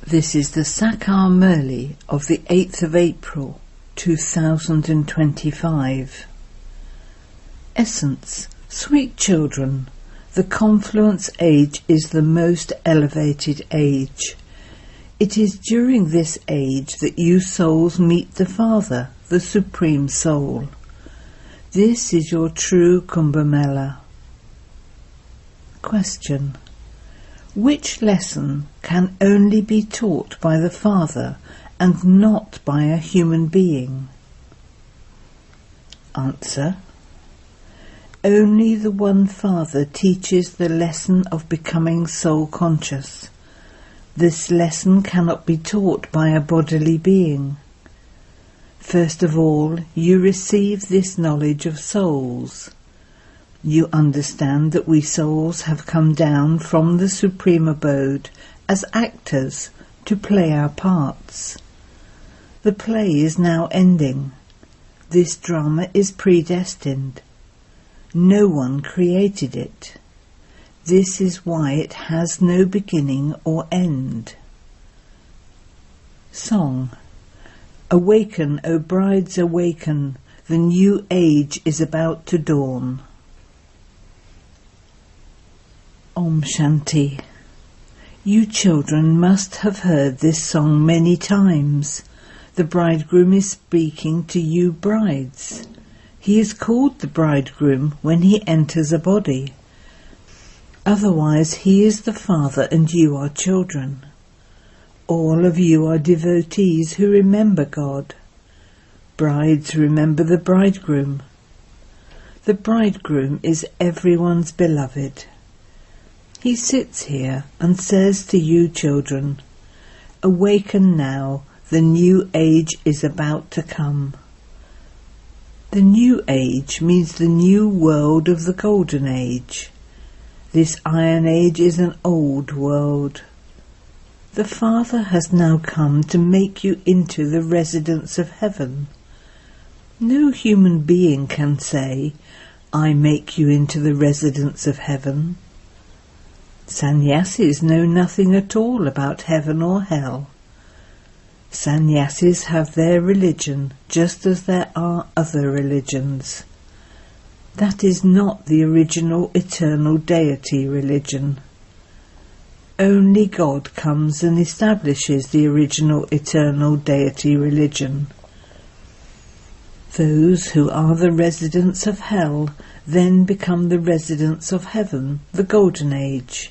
This is the Sakar Murli of the 8th of April 2025. Essence. Sweet children, the confluence age is the most elevated age. It is during this age that you souls meet the Father, the Supreme Soul. This is your true Kumbh Mela. Question. Which lesson can only be taught by the Father and not by a human being? Answer. Only the one Father teaches the lesson of becoming soul conscious. This lesson cannot be taught by a bodily being. First of all, you receive this knowledge of souls. You understand that we souls have come down from the Supreme Abode as actors to play our parts. The play is now ending. This drama is predestined. No one created it. This is why it has no beginning or end. Song. Awaken, O brides, awaken, the new age is about to dawn. Om Shanti. You children must have heard this song many times. The bridegroom is speaking to you brides. He is called the bridegroom when he enters a body. Otherwise he is the father and you are children. All of you are devotees who remember God. Brides remember the bridegroom. The bridegroom is everyone's beloved. He sits here and says to you children, awaken now, the new age is about to come. The new age means the new world of the golden age. This iron age is an old world. The Father has now come to make you into the residents of heaven. No human being can say, I make you into the residents of heaven. Sannyasis know nothing at all about heaven or hell. Sannyasis have their religion just as there are other religions. That is not the original eternal deity religion. Only God comes and establishes the original eternal deity religion. Those who are the residents of hell then become the residents of heaven, the golden age.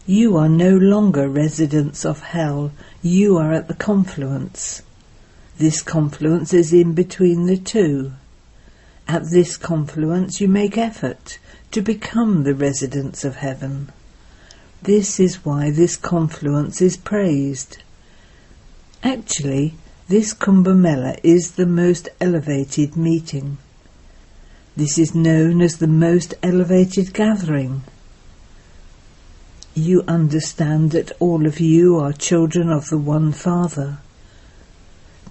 You are no longer residents of hell, you are at the confluence. This confluence is in between the two. At this confluence you make effort to become the residents of heaven. This is why this confluence is praised. Actually, this Kumbh Mela is the most elevated meeting. This is known as the most elevated gathering. You understand that all of you are children of the one Father.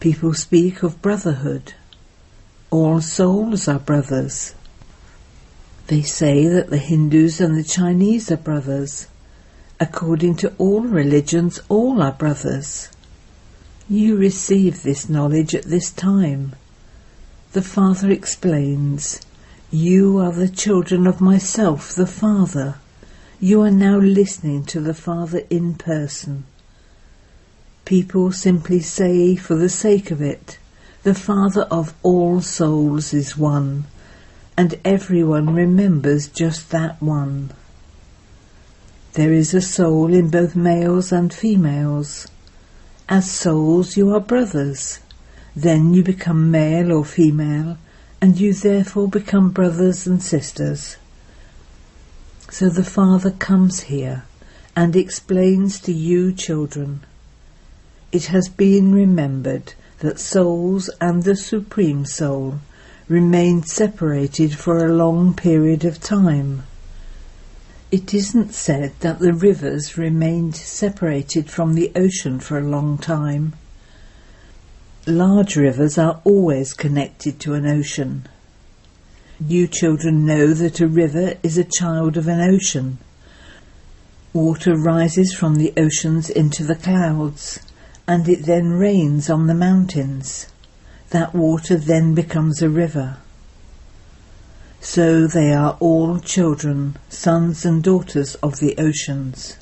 People speak of brotherhood. All souls are brothers. They say that the Hindus and the Chinese are brothers. According to all religions, all are brothers. You receive this knowledge at this time. The Father explains, you are the children of myself, the Father. You are now listening to the Father in person. People simply say, for the sake of it, the Father of all souls is one, and everyone remembers just that one. There is a soul in both males and females. As souls you are brothers. Then you become male or female, and you therefore become brothers and sisters. So the Father comes here and explains to you children. It has been remembered that souls and the Supreme Soul remained separated for a long period of time. It isn't said that the rivers remained separated from the ocean for a long time. Large rivers are always connected to an ocean. You children know that a river is a child of an ocean. Water rises from the oceans into the clouds, and it then rains on the mountains. That water then becomes a river. So they are all children, sons and daughters of the oceans.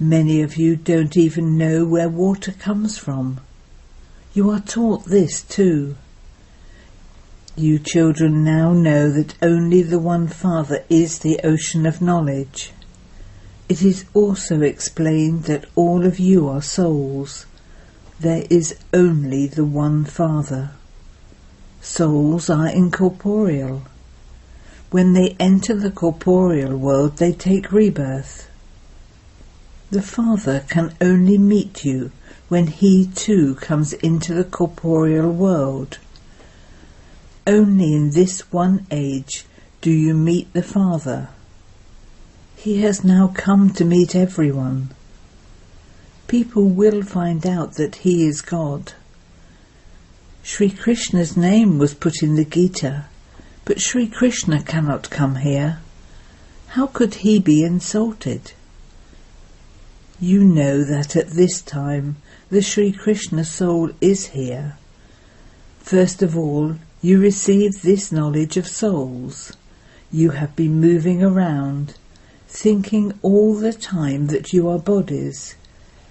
Many of you don't even know where water comes from. You are taught this too. You children now know that only the one Father is the ocean of knowledge. It is also explained that all of you are souls. There is only the one Father. Souls are incorporeal. When they enter the corporeal world, they take rebirth. The Father can only meet you when He too comes into the corporeal world. Only in this one age do you meet the Father. He has now come to meet everyone. People will find out that He is God. Sri Krishna's name was put in the Gita, but Sri Krishna cannot come here. How could He be insulted? You know that at this time the Sri Krishna soul is here. First of all, you received this knowledge of souls. You have been moving around, thinking all the time that you are bodies.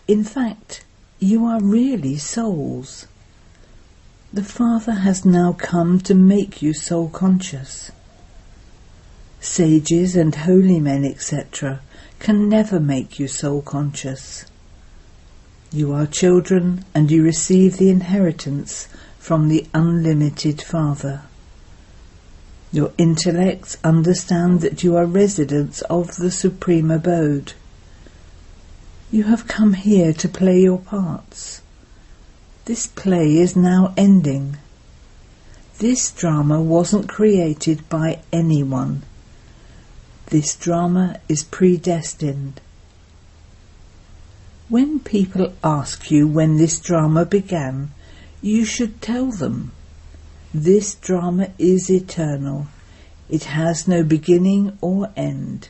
In fact, you are really souls. The Father has now come to make you soul conscious. Sages and holy men, etc., can never make you soul conscious. You are children and you receive the inheritance from the unlimited Father. Your intellects understand that you are residents of the Supreme Abode. You have come here to play your parts. This play is now ending. This drama wasn't created by anyone. This drama is predestined. When people ask you when this drama began, you should tell them. This drama is eternal. It has no beginning or end.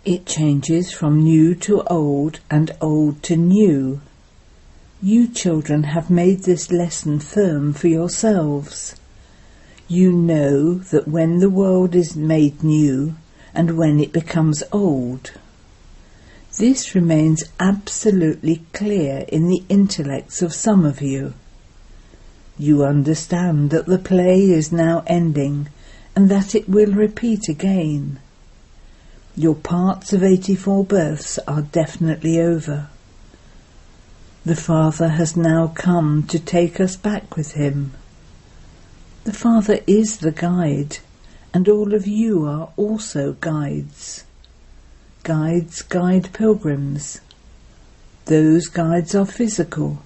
It changes from new to old and old to new. You children have made this lesson firm for yourselves. You know that when the world is made new and when it becomes old. This remains absolutely clear in the intellects of some of you. You understand that the play is now ending and that it will repeat again. Your parts of 84 births are definitely over. The Father has now come to take us back with Him. The Father is the guide, and all of you are also guides. Guides guide pilgrims. Those guides are physical,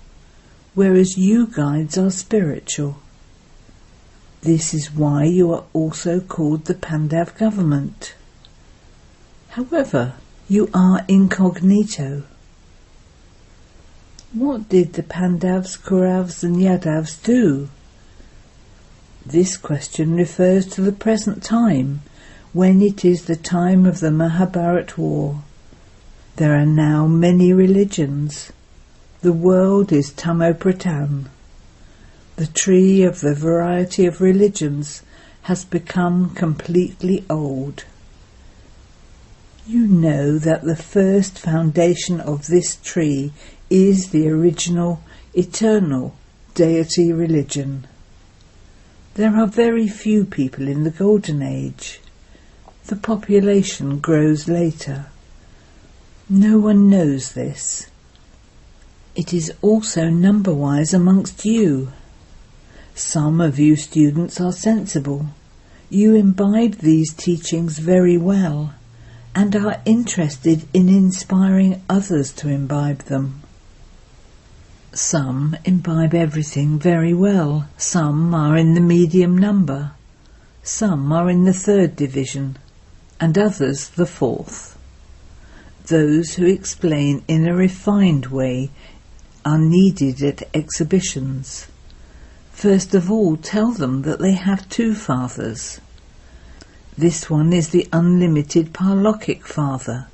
whereas you guides are spiritual. This is why you are also called the Pandav government. However, you are incognito. What did the Pandavs, Kauravas and Yadavs do? This question refers to the present time, when it is the time of the Mahabharat war. There are now many religions. The world is Tamo-Pradhan. The tree of the variety of religions has become completely old. You know that the first foundation of this tree is the original, eternal deity religion. There are very few people in the Golden Age. The population grows later. No one knows this. It is also number-wise amongst you. Some of you students are sensible. You imbibe these teachings very well and are interested in inspiring others to imbibe them. Some imbibe everything very well. Some are in the medium number. Some are in the 3rd division, and others the 4th. Those who explain in a refined way are needed at exhibitions. First of all, tell them that they have 2 fathers. This one is the unlimited Paralokic Father,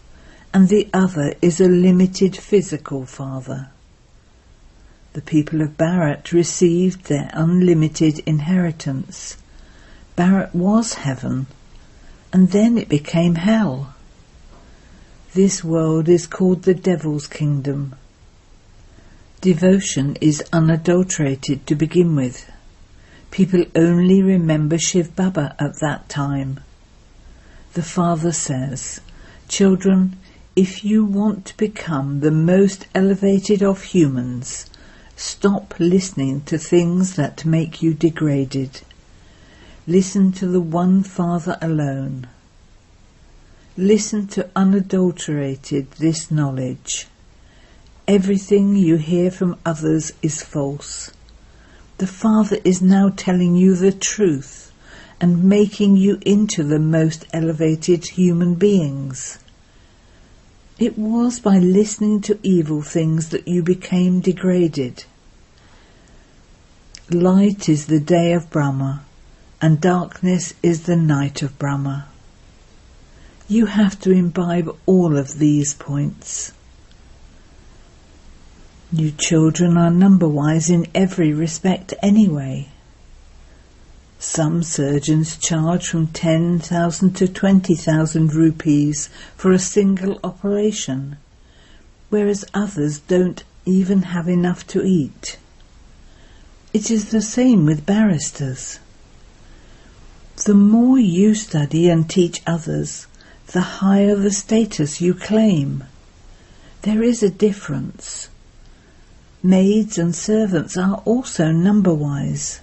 and the other is a limited physical father. The people of Bharat received their unlimited inheritance. Bharat was heaven, and then it became hell. This world is called the Devil's Kingdom. Devotion is unadulterated to begin with. People only remember Shiv Baba at that time. The Father says, "Children, if you want to become the most elevated of humans, stop listening to things that make you degraded. Listen to the one Father alone. Listen to unadulterated this knowledge. Everything you hear from others is false. The Father is now telling you the truth and making you into the most elevated human beings. It was by listening to evil things that you became degraded. Light is the day of Brahma, and darkness is the night of Brahma. You have to imbibe all of these points. You children are number-wise in every respect anyway. Some surgeons charge from 10,000 to 20,000 rupees for a single operation, whereas others don't even have enough to eat. It is the same with barristers. The more you study and teach others, the higher the status you claim. There is a difference. Maids and servants are also number-wise.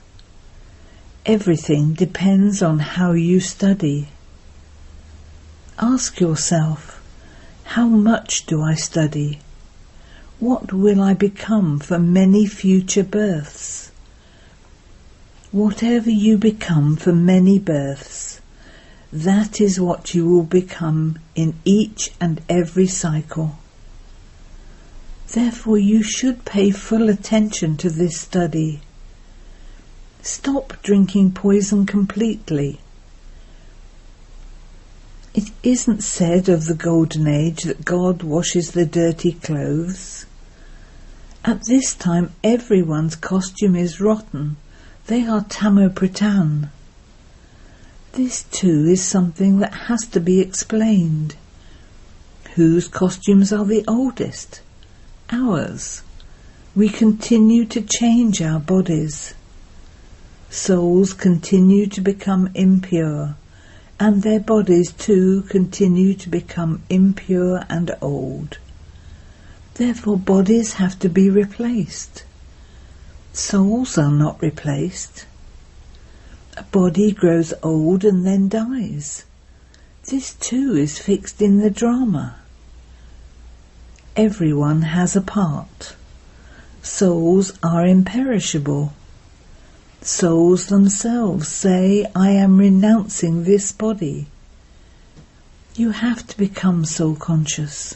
Everything depends on how you study. Ask yourself, how much do I study? What will I become for many future births? Whatever you become for many births, that is what you will become in each and every cycle. Therefore you should pay full attention to this study. Stop drinking poison completely. It isn't said of the Golden Age that God washes the dirty clothes. At this time everyone's costume is rotten. They are tamo-pratan. This too is something that has to be explained. Whose costumes are the oldest? Ours. We continue to change our bodies. Souls continue to become impure, and their bodies too continue to become impure and old. Therefore bodies have to be replaced. Souls are not replaced. A body grows old and then dies. This too is fixed in the drama. Everyone has a part. Souls are imperishable. Souls themselves say, "I am renouncing this body." You have to become soul conscious.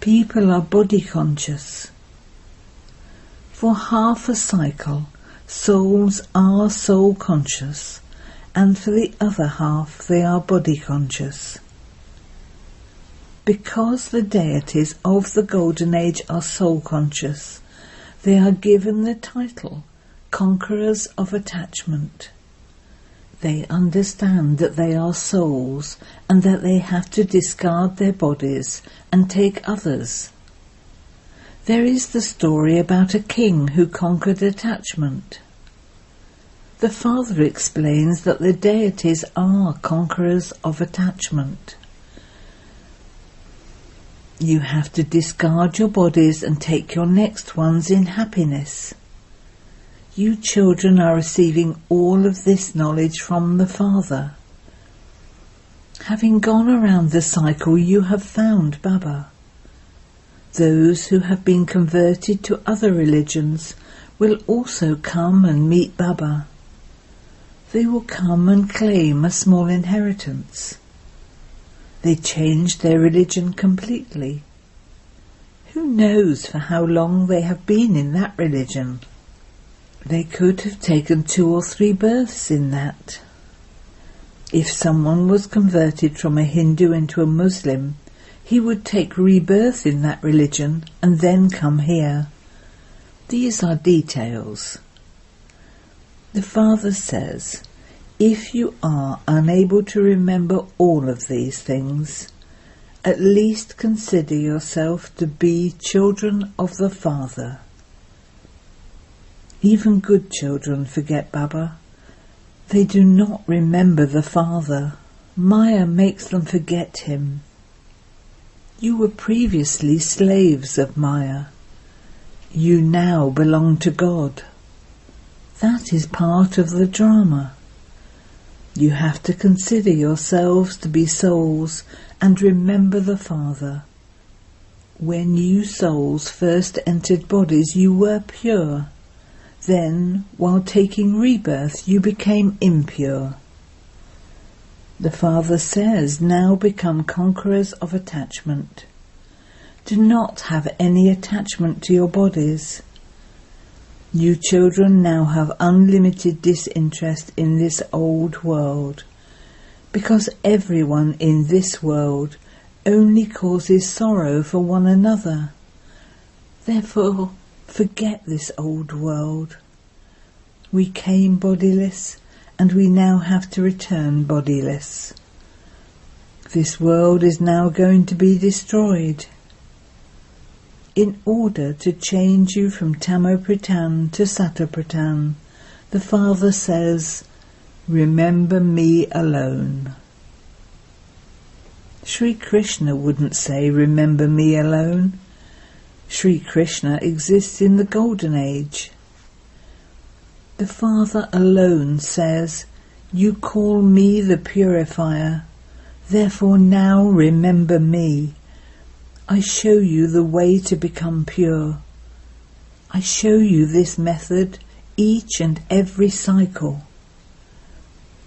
People are body conscious. For half a cycle, souls are soul conscious, and for the other half they are body conscious. Because the deities of the Golden Age are soul conscious, they are given the title Conquerors of Attachment. They understand that they are souls and that they have to discard their bodies and take others. There is the story about a king who conquered attachment. The Father explains that the deities are conquerors of attachment. You have to discard your bodies and take your next ones in happiness. You children are receiving all of this knowledge from the Father. Having gone around the cycle, you have found Baba. Those who have been converted to other religions will also come and meet Baba. They will come and claim a small inheritance. They changed their religion completely. Who knows for how long they have been in that religion? They could have taken 2 or 3 births in that. If someone was converted from a Hindu into a Muslim, he would take rebirth in that religion and then come here. These are details. The Father says, if you are unable to remember all of these things, at least consider yourself to be children of the Father. Even good children forget Baba. They do not remember the Father. Maya makes them forget him. You were previously slaves of Maya. You now belong to God. That is part of the drama. You have to consider yourselves to be souls and remember the Father. When you souls first entered bodies, you were pure. Then, while taking rebirth, you became impure. The Father says, now become conquerors of attachment. Do not have any attachment to your bodies. You children now have unlimited disinterest in this old world, because everyone in this world only causes sorrow for one another. Therefore, forget this old world. We came bodiless, and we now have to return bodiless. This world is now going to be destroyed. In order to change you from Tamopratan to Satopratan, the Father says, remember me alone. Sri Krishna wouldn't say, remember me alone. Sri Krishna exists in the Golden Age. The Father alone says, you call me the purifier, therefore now remember me. I show you the way to become pure. I show you this method each and every cycle.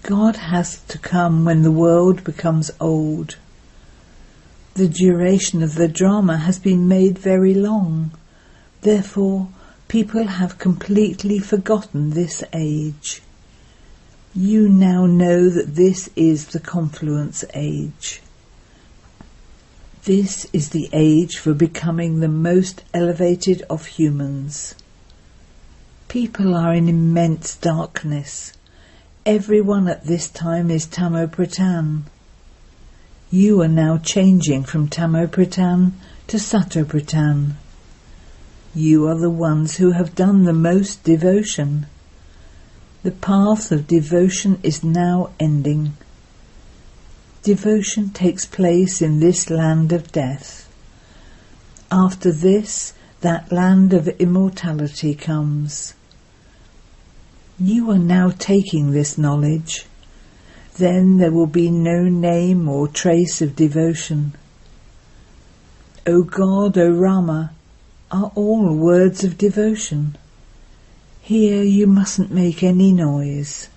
God has to come when the world becomes old. The duration of the drama has been made very long. Therefore, people have completely forgotten this age. You now know that this is the confluence age. This is the age for becoming the most elevated of humans. People are in immense darkness. Everyone at this time is Tamopratan. You are now changing from Tamopratan to Satopratan. You are the ones who have done the most devotion. The path of devotion is now ending. Devotion takes place in this land of death. After this, that land of immortality comes. You are now taking this knowledge. Then there will be no name or trace of devotion. O God, O Rama, are all words of devotion. Here you mustn't make any noise.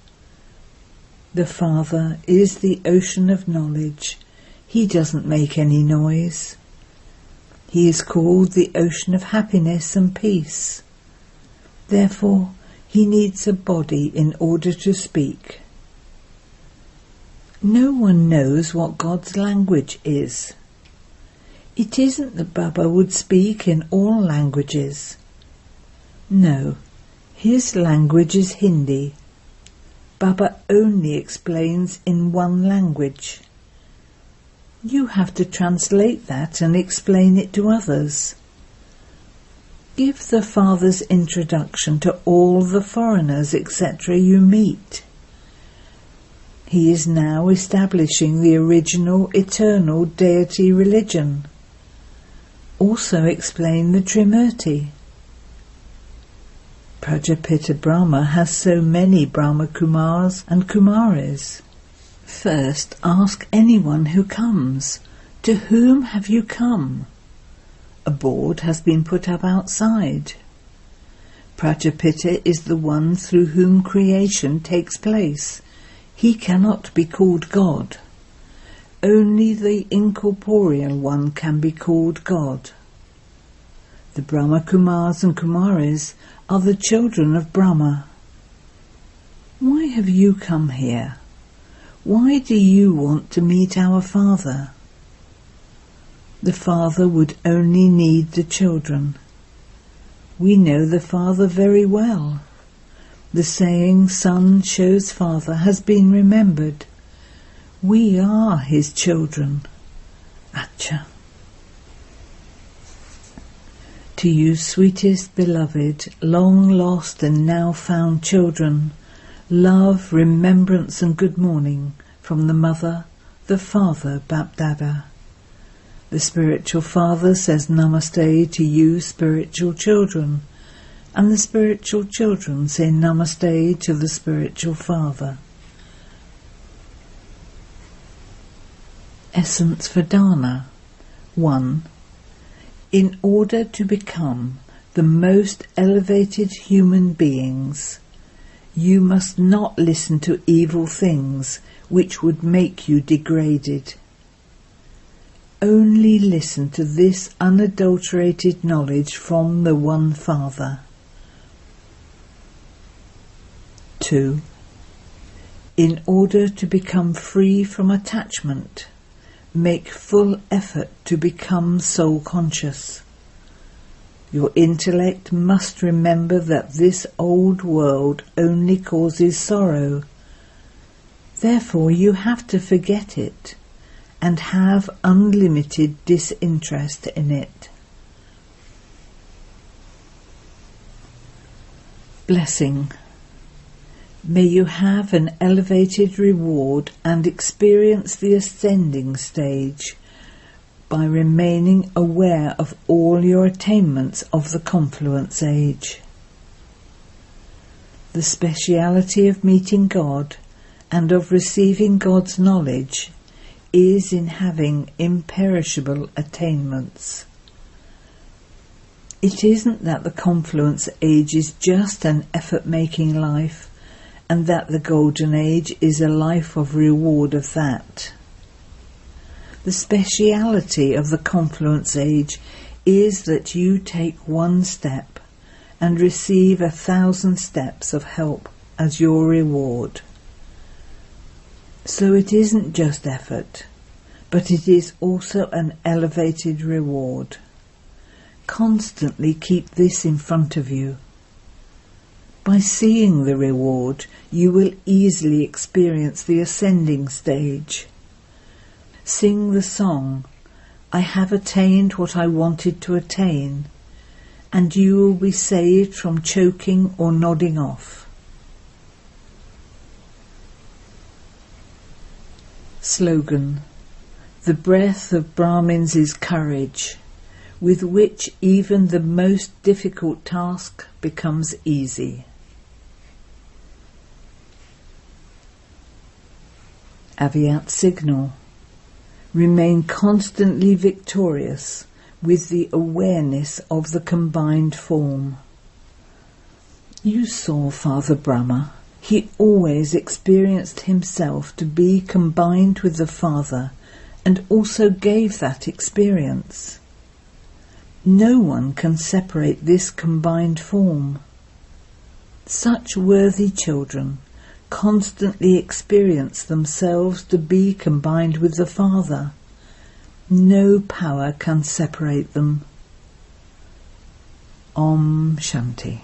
The Father is the ocean of knowledge. He doesn't make any noise. He is called the ocean of happiness and peace. Therefore, he needs a body in order to speak. No one knows what God's language is. It isn't that Baba would speak in all languages. No, his language is Hindi. Baba only explains in one language. You have to translate that and explain it to others. Give the Father's introduction to all the foreigners, etc. you meet. He is now establishing the original eternal deity religion. Also explain the Trimurti. Prajapita Brahma has so many brahmakumaris and kumaris. First, ask anyone who comes, to whom have you come? A board has been put up outside. Prajapita is the one through whom creation takes place. He cannot be called God. Only the incorporeal one can be called God. The Brahmakumaris and Kumaris are the children of Brahma. Why have you come here? Why do you want to meet our Father? The Father would only need the children. We know the Father very well. The saying, "Son shows Father," has been remembered. We are his children. Acha. To you, sweetest beloved, long lost and now found children, love, remembrance and good morning from the Mother, the Father, Bapdada. The spiritual Father says Namaste to you, spiritual children, and the spiritual children say Namaste to the spiritual Father. Essence for Dana. 1. In order to become the most elevated human beings, you must not listen to evil things which would make you degraded. Only listen to this unadulterated knowledge from the One Father. 2. In order to become free from attachment, make full effort to become soul conscious. Your intellect must remember that this old world only causes sorrow. Therefore you have to forget it and have unlimited disinterest in it. Blessing. May you have an elevated reward and experience the ascending stage by remaining aware of all your attainments of the confluence age. The speciality of meeting God and of receiving God's knowledge is in having imperishable attainments. It isn't that the confluence age is just an effort-making life, and that the golden age is a life of reward of that. The speciality of the confluence age is that you take one step and receive 1,000 steps of help as your reward. So it isn't just effort, but it is also an elevated reward. Constantly keep this in front of you. By seeing the reward, you will easily experience the ascending stage. Sing the song, "I have attained what I wanted to attain," and you will be saved from choking or nodding off. Slogan. The breath of Brahmins is courage, with which even the most difficult task becomes easy. Aviat signal. Remain constantly victorious with the awareness of the combined form. You saw Father Brahma. He always experienced himself to be combined with the Father and also gave that experience. No one can separate this combined form. Such worthy children constantly experience themselves to be combined with the Father. No power can separate them. Om Shanti.